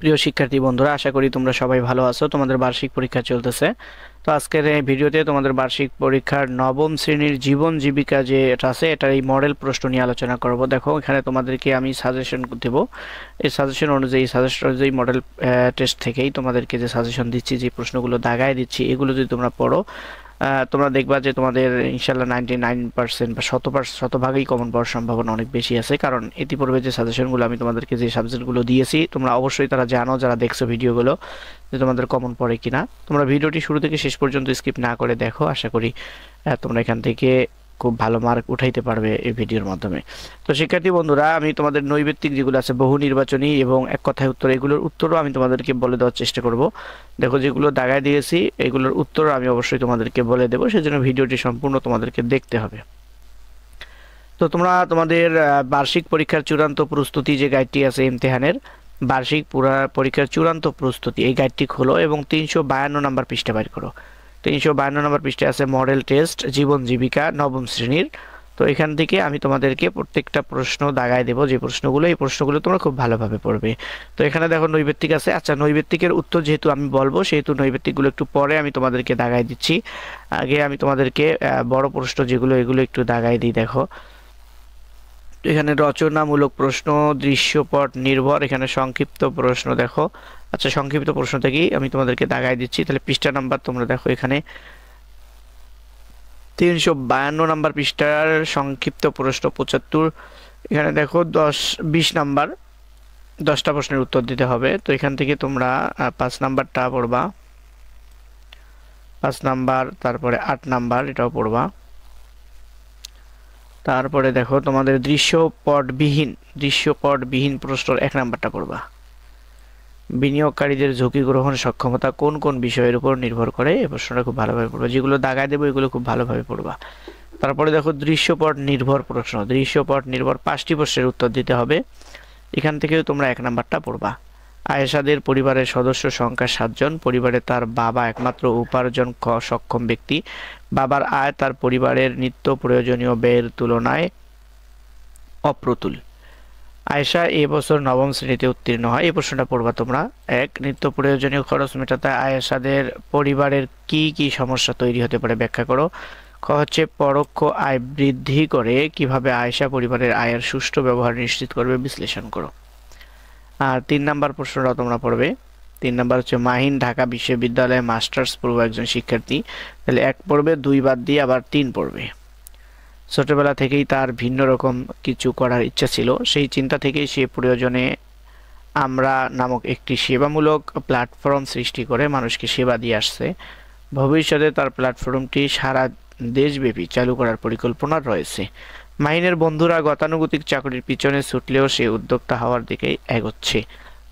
প্রিয় শিক্ষার্থী বন্ধুরা, আশা করি তোমরা সবাই ভালো আছো। তোমাদের বার্ষিক পরীক্ষা চলতেছে। তো আজকের এই ভিডিওতে তোমাদের বার্ষিক পরীক্ষার নবম শ্রেণীর জীবন জীবিকা যে এটা আছে, এটার এই মডেল প্রশ্ন নিয়ে আলোচনা করব। দেখো, এখানে তোমাদেরকে আমি সাজেশন দেব। এই সাজেশন অনুযায়ী মডেল টেস্ট থেকেই তোমাদেরকে যে সাজেশন দিচ্ছি, যে প্রশ্নগুলো দাগায় দিচ্ছি, এগুলো যদি তোমরা পড়ো, তোমরা দেখবা যে তোমাদের ইনশাল্লাহ 99% বা শতভাগই কমন পাওয়ার সম্ভাবনা অনেক বেশি আছে। কারণ ইতিপূর্বে যে সাজেশনগুলো আমি তোমাদেরকে যে সাবজেক্টগুলো দিয়েছি, তোমরা অবশ্যই তারা জানো, যারা দেখছো ভিডিওগুলো, যে তোমাদের কমন পড়ে কিনা। তোমরা ভিডিওটি শুরু থেকে শেষ পর্যন্ত স্কিপ না করে দেখো। আশা করি তোমরা এখান থেকে খুব ভালো মার্ক উঠাইতে পারবে এই ভিডিওর মাধ্যমে। তো শিক্ষার্থী বন্ধুরা, আমি তোমাদের নৈর্ব্যক্তিক যেগুলো আছে, বহু নির্বাচনী এবং এক কথায় উত্তর, এগুলোর উত্তরও আমি তোমাদেরকে বলে দেওয়ার চেষ্টা করব। দেখো, যেগুলো দাগায় দিয়েছি এগুলোর উত্তর আমি অবশ্যই তোমাদেরকে বলে দেবো, সেজন্য ভিডিওটি সম্পূর্ণ তোমাদেরকে দেখতে হবে। তো তোমরা তোমাদের বার্ষিক পরীক্ষার চূড়ান্ত প্রস্তুতি যে গাইডটি আছে, ইমতিহানের বার্ষিক পরীক্ষার চূড়ান্ত প্রস্তুতি, এই গাইডটি খোলো এবং 352 নম্বর পৃষ্ঠা বের করো। 352 নম্বর পৃষ্ঠায় আছে মডেল টেস্ট জীবন জীবিকা নবম শ্রেণীর। তো এখান থেকে আমি তোমাদেরকে প্রত্যেকটা প্রশ্ন দাগায় দেবো, যে প্রশ্নগুলো, এই প্রশ্নগুলো তোমরা খুব ভালোভাবে পড়বে। তো এখানে দেখো নৈর্ব্যক্তিক আছে। আচ্ছা, নৈর্ব্যক্তিকের উত্তর যেহেতু আমি বলবো, সেহেতু নৈর্ব্যক্তিকগুলো একটু পরে আমি তোমাদেরকে দাগায় দিচ্ছি। আগে আমি তোমাদেরকে বড় প্রশ্ন যেগুলো, এগুলো একটু দাগায় দিই। দেখো, এখানে রচনামূলক প্রশ্ন, দৃশ্যপট নির্ভর, এখানে সংক্ষিপ্ত প্রশ্ন। দেখো, আচ্ছা, সংক্ষিপ্ত প্রশ্ন থেকেই আমি তোমাদেরকে দাগায় দিচ্ছি। তাহলে পৃষ্ঠা নাম্বার তোমরা দেখো, এখানে 352 নাম্বার পৃষ্ঠার সংক্ষিপ্ত প্রশ্ন 75। এখানে দেখো 20 নাম্বার, 10টা প্রশ্নের উত্তর দিতে হবে। তো এখান থেকে তোমরা 5 নাম্বারটা পড়বা, 5 নাম্বার, তারপরে 8 নাম্বার এটাও পড়বা। তারপরে দেখো তোমাদের দৃশ্যপটবিহীন প্রশ্নের 1 নাম্বারটা পড়বা। বিনিয়োগকারীদের ঝুঁকি গ্রহণ সক্ষমতা কোন কোন বিষয়ের উপর নির্ভর করে, এই প্রশ্নটা খুব ভালোভাবে পড়বা। যেগুলো দাগায় দেবো এগুলো খুব ভালোভাবে পড়বা। তারপরে দেখো দৃশ্যপট নির্ভর প্রশ্ন, দৃশ্যপট নির্ভর 5টি প্রশ্নের উত্তর দিতে হবে। এখান থেকেও তোমরা 1 নাম্বারটা পড়বা। আয়েশাদের পরিবারের সদস্য সংখ্যা 7 জন। পরিবারে তার বাবা একমাত্র উপার্জন সক্ষম ব্যক্তি। বাবার আয় তার পরিবারের নিত্য প্রয়োজনীয় ব্যয়ের তুলনায় অপ্রতুল। আয়েশা এবছর নবম শ্রেণীতে উত্তীর্ণ হয়। এই প্রশ্নটা পড়বা তোমরা। নিত্য প্রয়োজনীয় খরচ মেটাতে আয়েশাদের পরিবারের কি কি সমস্যা তৈরি হতে পারে ব্যাখ্যা করো। হচ্ছে পরোক্ষ আয় বৃদ্ধি করে কিভাবে আয়েশা পরিবারের আয়ের সুষ্ঠু ব্যবহার নিশ্চিত করবে, বিশ্লেষণ করো। আর 3 নাম্বার প্রশ্নটা তোমরা পড়বে। 3 নাম্বার হচ্ছে মাহিন ঢাকা বিশ্ববিদ্যালয়ে মাস্টার্স পড়ব একজন শিক্ষার্থী। তাহলে 1 পড়বে, 2 বাদ দিয়ে আবার 3 পড়বে। ছোটবেলা থেকেই তার ভিন্ন রকম কিছু করার ইচ্ছা ছিল। সেই চিন্তা থেকেই সে প্রয়োজনে আমরা নামক একটি সেবামূলক প্ল্যাটফর্ম সৃষ্টি করে মানুষকে সেবা দিয়ে আসছে। ভবিষ্যতে তার প্ল্যাটফর্মটি সারা দেশব্যাপী চালু করার পরিকল্পনা রয়েছে। মাহিনের বন্ধুরা গতানুগতিক চাকরির পিছনে ছুটলেও সে উদ্যোক্তা হওয়ার দিকেই এগোচ্ছে।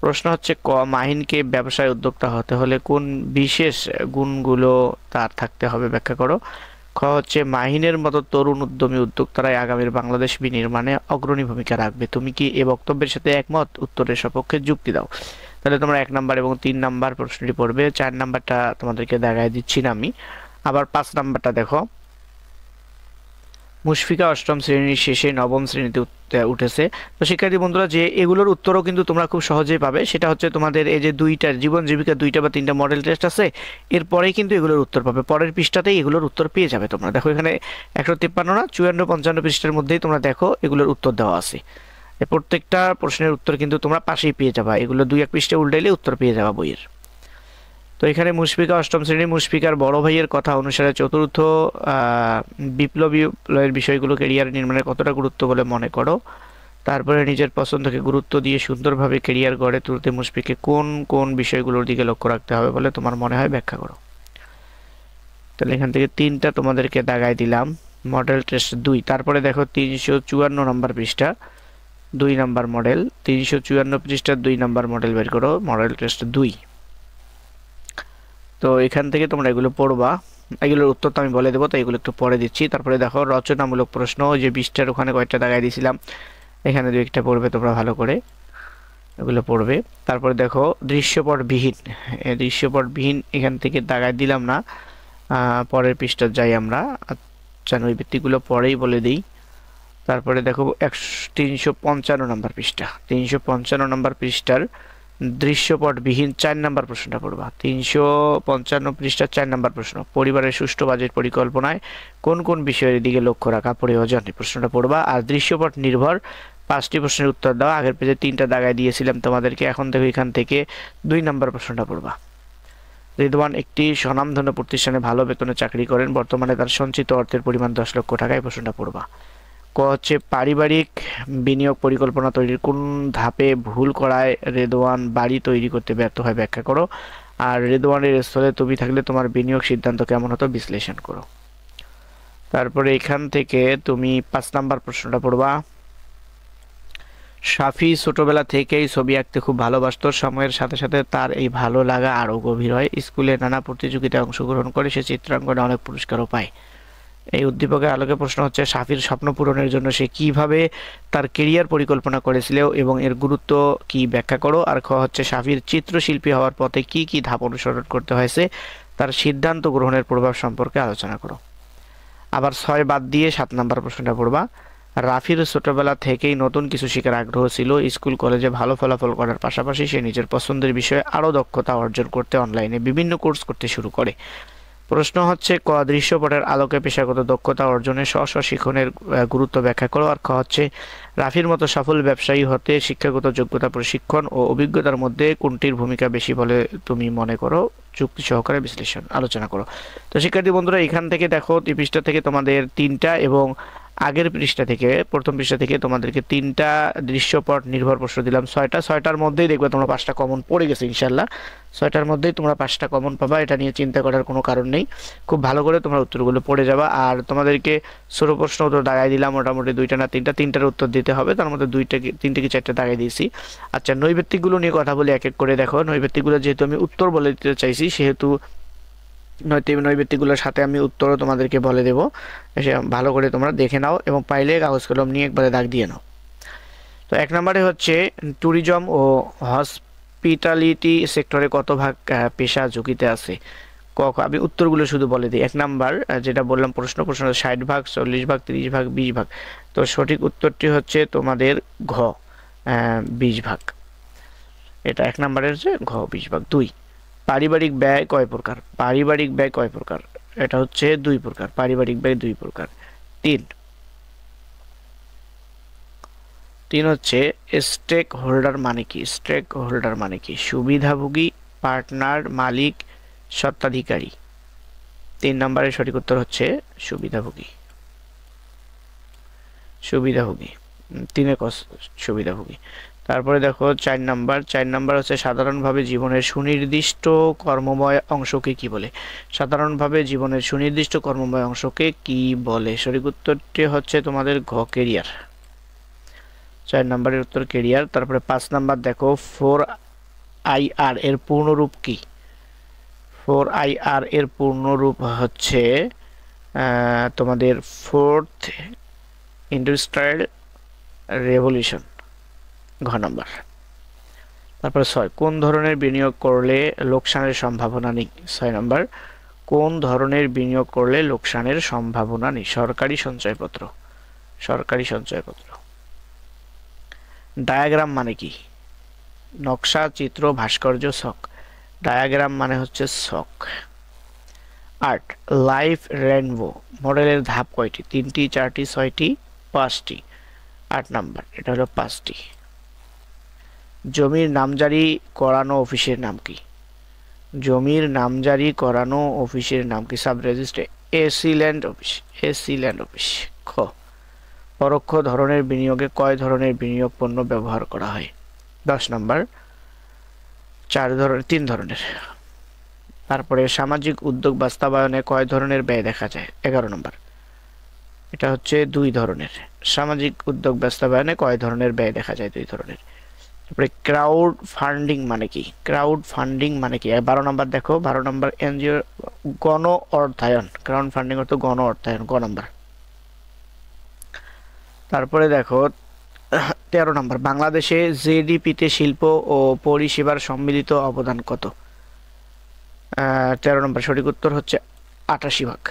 প্রশ্ন হচ্ছে, মাহিনকে ব্যবসায় উদ্যোক্তা হতে হলে কোন বিশেষ গুণগুলো তার থাকতে হবে, ব্যাখ্যা করো। হচ্ছে মাহিনের মতো তরুণ উদ্যমী উদ্যোক্তারাই আগামীর বাংলাদেশ বিনির্মাণে অগ্রণী ভূমিকা রাখবে। তুমি কি এ বক্তব্যের সাথে একমত? উত্তরের সপক্ষে যুক্তি দাও। তাহলে তোমরা 1 নাম্বার এবং 3 নাম্বার প্রশ্নটি পড়বে। 4 নাম্বারটা তোমাদেরকে দেখায় দিচ্ছি না আমি। আবার 5 নাম্বারটা দেখো, মুশফিকা অষ্টম শ্রেণীর শেষে নবম শ্রেণীতে উঠেছে। তো শিক্ষার্থী বন্ধুরা, যে এগুলোর উত্তরও কিন্তু তোমরা খুব সহজেই পাবে। সেটা হচ্ছে তোমাদের এই যে 2টা জীবন জীবিকা, 2টা বা 3টা মডেল টেস্ট আছে, এরপরেই কিন্তু এগুলোর উত্তর পাবে। পরের পৃষ্ঠাতেই এগুলোর উত্তর পেয়ে যাবে তোমরা। দেখো, এখানে 153 না 54-55 পৃষ্ঠার মধ্যেই তোমরা দেখো এগুলোর উত্তর দেওয়া আছে। প্রত্যেকটা প্রশ্নের উত্তর কিন্তু তোমরা পাশেই পেয়ে যাবা। এগুলো 2-1 পৃষ্ঠা উল্টাইলে উত্তর পেয়ে যাবা বইয়ের। তো এখানে মুশফিকা অষ্টম শ্রেণী, মুশফিকার বড় ভাইয়ের কথা অনুসারে চতুর্থ বিপ্লবের বিষয়গুলো ক্যারিয়ার নির্মাণে কতটা গুরুত্ব বলে মনে করো। তারপরে নিজের পছন্দকে গুরুত্ব দিয়ে সুন্দরভাবে ক্যারিয়ার গড়ে তুলতে মুশফিককে কোন কোন বিষয়গুলোর দিকে লক্ষ্য রাখতে হবে বলে তোমার মনে হয়, ব্যাখ্যা করো। তাহলে এখান থেকে 3টা তোমাদেরকে দাগায় দিলাম। Model test 2। তারপরে দেখো 354 নম্বর পৃষ্ঠা, 2 নাম্বার মডেল। 354 পৃষ্ঠার 2 নাম্বার মডেল বের করো, মডেল টেস্ট 2। তো এখান থেকে তোমরা এগুলো পড়বা। এগুলোর উত্তর তো আমি বলে দেবো, তাই এগুলো একটু পরে দিচ্ছি। তারপরে দেখো রচনামূলক প্রশ্ন, ওই যে 20টার ওখানে কয়েকটা দাগায় দিয়েছিলাম, এখানে 2-1টা পড়বে তোমরা ভালো করে, এগুলো পড়বে। তারপরে দেখো দৃশ্যপটবিহীন, দৃশ্যপটবিহীন এখান থেকে দাগায় দিলাম না, পরের পৃষ্ঠা যাই আমরা। আচ্ছা, ওই ব্যক্তিগুলো পরেই বলে দিই। তারপরে দেখো 355 নম্বর পৃষ্ঠা, 355 নম্বর পৃষ্ঠার দৃশ্যপটবিহীন 4 নাম্বার প্রশ্নটা পড়বা। 355 পৃষ্ঠা 4 নাম্বার প্রশ্ন, পরিবারের সুষ্ঠু বাজেট পরিকল্পনায় কোন কোন বিষয়ের দিকে লক্ষ্য রাখা প্রয়োজন, এই প্রশ্নটা পড়বা। আর দৃশ্যপট নির্ভর 5টি প্রশ্নের উত্তর দাও। আগের পেজে 3টা দাগায় দিয়েছিলাম তোমাদেরকে, এখন দেখো এখান থেকে 2 নাম্বার প্রশ্নটা পড়বা। রিদওয়ান একটি স্বনামধন্য প্রতিষ্ঠানে ভালো বেতনে চাকরি করেন, বর্তমানে তার সঞ্চিত অর্থের পরিমাণ 10 লক্ষ টাকা, এই প্রশ্নটা পড়বা। ক হচ্ছে পারিবারিক বিনিয়োগ পরিকল্পনা তৈরির কোন ধাপে ভুল করায় রেদওয়ান বাড়ি তৈরি করতে ব্যর্থ হয়, ব্যাখ্যা করো। আর রেদওয়ানের স্থলে তুমি থাকলে তোমার বিনিয়োগ সিদ্ধান্ত কেমন হতো, বিশ্লেষণ করো। তারপরে এখান থেকে তুমি 5 নাম্বার প্রশ্নটা পড়বা। শাফি ছোটবেলা থেকেই ছবি আঁকতে খুব ভালোবাসতো, সময়ের সাথে সাথে তার এই ভালো লাগা আরো গভীর হয়। স্কুলে নানা প্রতিযোগিতায় অংশগ্রহণ করে সে চিত্রাঙ্কনে অনেক পুরস্কারও পায়। এই উদ্দীপকের আলোকে প্রশ্ন হচ্ছে শাফির স্বপ্ন পূরণের জন্য সে কিভাবে তার কেরিয়ার পরিকল্পনা করেছিল এবং এর গুরুত্ব কি, ব্যাখ্যা করো। আর খ হচ্ছে শাফির চিত্রশিল্পী হওয়ার পথে কি কি ধাপ অনুসরণ করতে হয়েছে, তার সিদ্ধান্ত গ্রহণের প্রভাব সম্পর্কে আলোচনা করো। আবার 6 বাদ দিয়ে 7 নাম্বার প্রশ্নটা পড়বা। রাফির ছোটবেলা থেকেই নতুন কিছু শেখার আগ্রহ ছিল, স্কুল কলেজে ভালো ফলাফল করার পাশাপাশি সে নিজের পছন্দের বিষয়ে আরও দক্ষতা অর্জন করতে অনলাইনে বিভিন্ন কোর্স করতে শুরু করে। প্রশ্ন হচ্ছে ক দৃশ্যপটের আলোকে পেশাগত দক্ষতা অর্জনে স্ব শিখনের গুরুত্ব ব্যাখ্যা করো। আর খ হচ্ছে রাফির মতো সফল ব্যবসায়ী হতে শিক্ষাগত যোগ্যতা, প্রশিক্ষণ ও অভিজ্ঞতার মধ্যে কোনটির ভূমিকা বেশি বলে তুমি মনে করো, যুক্তি সহকারে বিশ্লেষণ আলোচনা করো। তো শিক্ষার্থী বন্ধুরা এখান থেকে দেখো এই পৃষ্ঠা থেকে তোমাদের 3টা এবং আগের পৃষ্ঠা থেকে প্রথম পৃষ্ঠা থেকে তোমাদেরকে 3টা দৃশ্যপট নির্ভর প্রশ্ন দিলাম। 6টার মধ্যেই দেখবে তোমরা 5টা কমন পড়ে গেছে ইনশাল্লাহ। 6টার মধ্যেই তোমরা 5টা কমন পাবা, এটা নিয়ে চিন্তা করার কোনো কারণ নেই। খুব ভালো করে তোমরা উত্তরগুলো পড়ে যাবা। আর তোমাদেরকে ছোট প্রশ্ন উত্তর দাগাই দিলাম, মোটামুটি 2টা না 3টার উত্তর দিতে হবে, তার মধ্যে 3টে কি 4টে দাগাই দিয়েছি। আচ্ছা নৈবেত্তিকগুলো নিয়ে কথা বলি এক এক করে। দেখো নৈবেত্তিকগুলো যেহেতু আমি উত্তর বলে দিতে চাইছি, সেহেতু নৈবেত্তিকগুলোর সাথে আমি উত্তরও তোমাদেরকে বলে দেবো, এসে ভালো করে তোমরা দেখে নাও এবং পাইলে কাগজ কলম নিয়ে একবারে দাগ দিয়ে নাও। তো 1 নম্বরে হচ্ছে ট্যুরিজম ও হসপিটালিটি সেক্টরে কত ভাগ পেশা ঝুঁকিতে আছে। আমি উত্তরগুলো শুধু বলে দিই। 1 নাম্বার যেটা বললাম প্রশ্ন 60 ভাগ, 40 ভাগ, 30 ভাগ, 20 ভাগ। তো সঠিক উত্তরটি হচ্ছে তোমাদের ঘ 20 ভাগ। এটা 1 নম্বরের যে ঘ 20 ভাগ। 2 পারিবারিক ব্যয় কয় প্রকার, পারিবারিক ব্যয় কয় প্রকার, এটা হচ্ছে 2 প্রকার, পারিবারিক ব্যয় 2 প্রকার। 3 হচ্ছে স্টেক হোল্ডার মানে কি, স্টেক হোল্ডার মানে কি, সুবিধাভোগী, পার্টনার, মালিক, স্বত্বাধিকারী। 3 নম্বরের সঠিক উত্তর হচ্ছে সুবিধাভোগী, সুবিধাভোগী। 3 সুবিধাভোগী। তারপরে দেখো 4 নাম্বার হচ্ছে সাধারণভাবে জীবনের সুনির্দিষ্ট কর্মময় অংশকে কি বলে, সাধারণভাবে জীবনের সুনির্দিষ্ট কর্মময় অংশকে কি বলে। সঠিক উত্তরটি হচ্ছে তোমাদের ঘ কেরিয়ার। 4 নম্বরের উত্তর কেরিয়ার। তারপরে 5 নাম্বার দেখো 4IR এর পূর্ণরূপ কি, 4IR এর পূর্ণরূপ হচ্ছে তোমাদের ফোর্থ ইন্ডাস্ট্রিয়াল রেভলিউশন, ঘ নাম্বার। তারপরে 6 কোন ধরনের বিনিয়োগ করলে লোকসানের সম্ভাবনা নেই, 6 নাম্বার কোন ধরনের বিনিয়োগ করলে লোকসানের সম্ভাবনা নেই, সরকারি সঞ্চয়পত্র, সরকারি সঞ্চয়পত্র। ডায়াগ্রাম মানে কি, নকশা, চিত্র, ভাস্কর্য, ছক। ডায়াগ্রাম মানে হচ্ছে ছক। 8 লাইফ রেইনবো মডেলের ধাপ কয়টি, 3টি, 4টি, 6টি, 5টি। 8 নাম্বার এটা হলো 5টি। জমির নামজারি করানো অফিসের নাম কি, জমির নামজারি করানো অফিসের নাম কি, sub registry, AC land office, AC land office. খ পরোক্ষ ধরনের বিনিয়োগে কয় ধরনের বিনিয়োগ পণ্য ব্যবহার করা হয়, 10 নাম্বার 3 ধরনের। তারপরে সামাজিক উদ্যোগ বাস্তবায়নে কয় ধরনের ব্যয় দেখা যায়, 11 নাম্বার এটা হচ্ছে 2 ধরনের। সামাজিক উদ্যোগ বাস্তবায়নে কয় ধরনের ব্যয় দেখা যায়, 2 ধরনের। তারপরে ক্রাউড ফান্ডিং মানে কি, ক্রাউড ফান্ডিং মানে কি, 12 নাম্বার দেখো 12 নাম্বার এনজিও গণ অর্থায়ন, ক্রাউড ফান্ডিং অর্থ গণ অর্থায়ন, গ নাম্বার। তারপরে দেখো 13 নাম্বার বাংলাদেশে জিডিপিতে শিল্প ও পরিষেবার সম্মিলিত অবদান কত, 13 নম্বর সঠিক উত্তর হচ্ছে 88 ভাগ।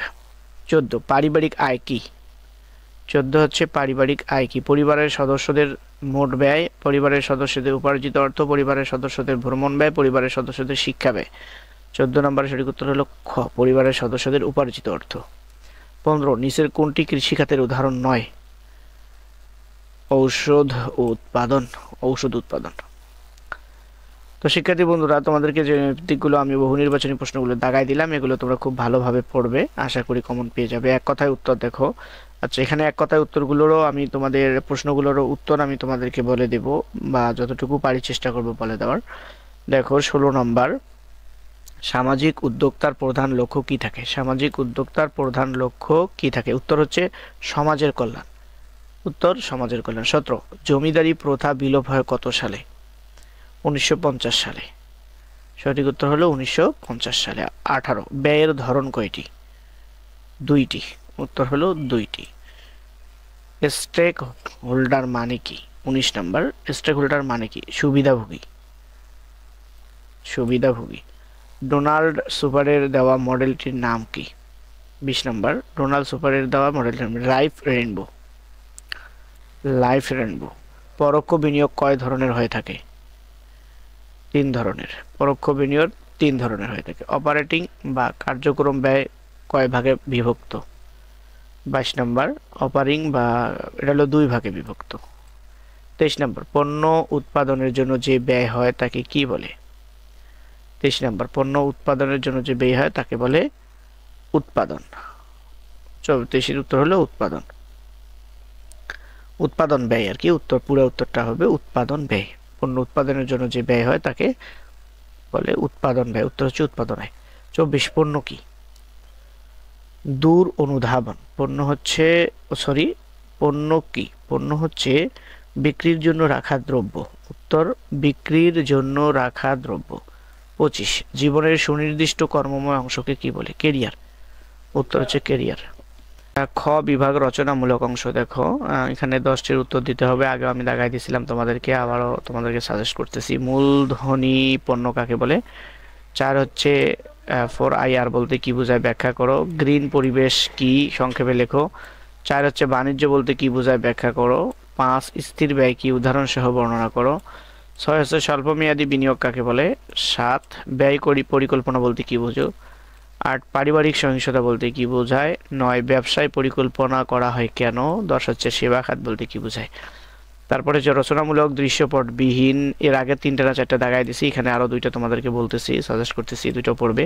14 পারিবারিক আয় কি, 14 হচ্ছে পারিবারিক আয় কি? পরিবারের সদস্যদের মোট ব্যয়, পরিবারের সদস্যদের উপার্জিত অর্থ, পরিবারের সদস্যদের ভ্রমণ ব্যয়, পরিবারের সদস্যদের শিক্ষা ব্যয়। 14 নম্বরের সঠিক উত্তর হলো খ, পরিবারের সদস্যদের উপার্জিত অর্থ। 15, নিচের কোনটি কৃষিখাতের উদাহরণ নয়? ঔষধ উৎপাদন। ঔষধ উৎপাদন। তো শিক্ষার্থী বন্ধুরা, তোমাদেরকে যে দিকগুলো আমি বহু নির্বাচনী প্রশ্নগুলো দাগাই দিলাম, এগুলো তোমরা খুব ভালোভাবে পড়বে, আশা করি কমন পেয়ে যাবে। এক কথায় উত্তর দেখো। আচ্ছা, এখানে এক কথায় উত্তরগুলোরও আমি তোমাদের প্রশ্নগুলোরও উত্তর আমি তোমাদেরকে বলে দেব, বা যতটুকু পারি চেষ্টা করব বলে দেওয়ার। দেখো 16 নম্বর, সামাজিক উদ্যোক্তার প্রধান লক্ষ্য কি থাকে? সামাজিক উদ্যোক্তার প্রধান লক্ষ্য কি থাকে? উত্তর হচ্ছে সমাজের কল্যাণ। উত্তর সমাজের কল্যাণ। 17, জমিদারি প্রথা বিলোপ হয় কত সালে? 1950 সালে। সঠিক উত্তর হলো 1950 সালে। 18, ব্যয়ের ধরন কয়টি? 2টি। উত্তর হলো 2টি। স্টেক হোল্ডার মানে কি? 19 নম্বর, স্টেক হোল্ডার মানে কি? সুবিধাভোগী। সুবিধাভোগী। ডোনাল্ড সুপারের দেওয়া মডেলটির নাম কি? 20 নম্বর, ডোনাল্ড সুপারের দেওয়া মডেলটির নাম লাইফ রেইনবো। Life rainbow. পরোক্ষ বিনিয়োগ কয় ধরনের হয়ে থাকে? 3 ধরনের। পরোক্ষ বিনিয়োগ 3 ধরনের হয়ে থাকে। অপারেটিং বা কার্যক্রম ব্যয় কয় ভাগে বিভক্ত? 22 নম্বর, অপারিং বা এটা হলো 2 ভাগে বিভক্ত। 23 নম্বর, পণ্য উৎপাদনের জন্য যে ব্যয় হয় তাকে কি বলে? 23 নম্বর, পণ্য উৎপাদনের জন্য যে ব্যয় হয় তাকে বলে উৎপাদন। 24 উত্তর হলো উৎপাদন। উৎপাদন ব্যয় আর কি, উত্তর পুরো উত্তরটা হবে উৎপাদন ব্যয়। পণ্য উৎপাদনের জন্য যে ব্যয় হয় তাকে বলে উৎপাদন ব্যয়। উত্তর হচ্ছে উৎপাদন ব্যয়। 24, পণ্য কি? দূর অনুধাবন। পণ্য হচ্ছে পণ্য কি? পণ্য হচ্ছে বিক্রির জন্য রাখা দ্রব্য। উত্তর বিক্রির জন্য রাখা দ্রব্য। 25, জীবনের সুনির্দিষ্ট কর্মময় অংশকে কি বলে? কেরিয়ার। উত্তর হচ্ছে কেরিয়ার। খ বিভাগ রচনামূলক অংশ দেখো, এখানে 10টির উত্তর দিতে হবে। আগে আমি দাগাই দিয়েছিলাম তোমাদেরকে, আবারও তোমাদেরকে সাজেস্ট করতেছি। মূলধনী পণ্য কাকে বলে? 4 হচ্ছে 4IR বলতে কি বোঝায় ব্যাখ্যা করো। গ্রিন পরিবেশ কি? সংক্ষেপে লেখো। 4 হচ্ছে বাণিজ্য বলতে কি বোঝায় ব্যাখ্যা করো। 5 স্থির ব্যয় কি? উদাহরণ সহ বর্ণনা করো। 6 হচ্ছে স্বল্পমেয়াদী বিনিয়োগ কাকে বলে? 7 ব্যয় পরিকল্পনা বলতে কি বোঝো? 8 পারিবারিক সহিংসতা বলতে কি বোঝায়? 9 ব্যবসায় পরিকল্পনা করা হয় কেন? 10 হচ্ছে সেবা খাত বলতে কি বোঝায়? তারপরে যে রচনামূলক দৃশ্যপটবিহীন, এর আগে 3টা না 4টা দাগাই দিছি, এখানে আরো 2টা তোমাদেরকে বলতেছি, সাজেস্ট করতেছি, 2টা পড়বে।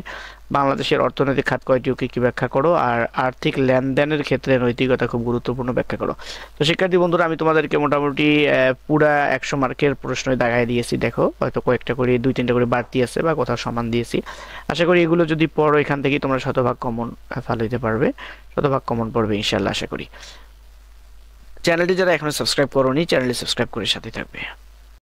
বাংলাদেশের অর্থনৈতিক খাত কয়টি ও কি ব্যাখ্যা করো। আর আর্থিক লেনদেনের ক্ষেত্রে নৈতিকতা খুব গুরুত্বপূর্ণ, ব্যাখ্যা করো। তো শিক্ষার্থী বন্ধুরা, আমি তোমাদেরকে মোটামুটি পুরা 100 মার্কের প্রশ্নই দাগাই দিয়েছি। দেখো হয়তো কয়েকটা করে 2-3টা করে বাড়তি আছে বা কোথাও সমান দিয়েছি। আশা করি এগুলো যদি পড়ো এখান থেকে তোমরা শতভাগ কমন ফালাইতে পারবে, শতভাগ কমন পড়বে ইনশাআল্লাহ আশা করি। চ্যানেলটি যারা এখনো সাবস্ক্রাইব করোনি, চ্যানেলটি সাবস্ক্রাইব করে সাথে থাকবে।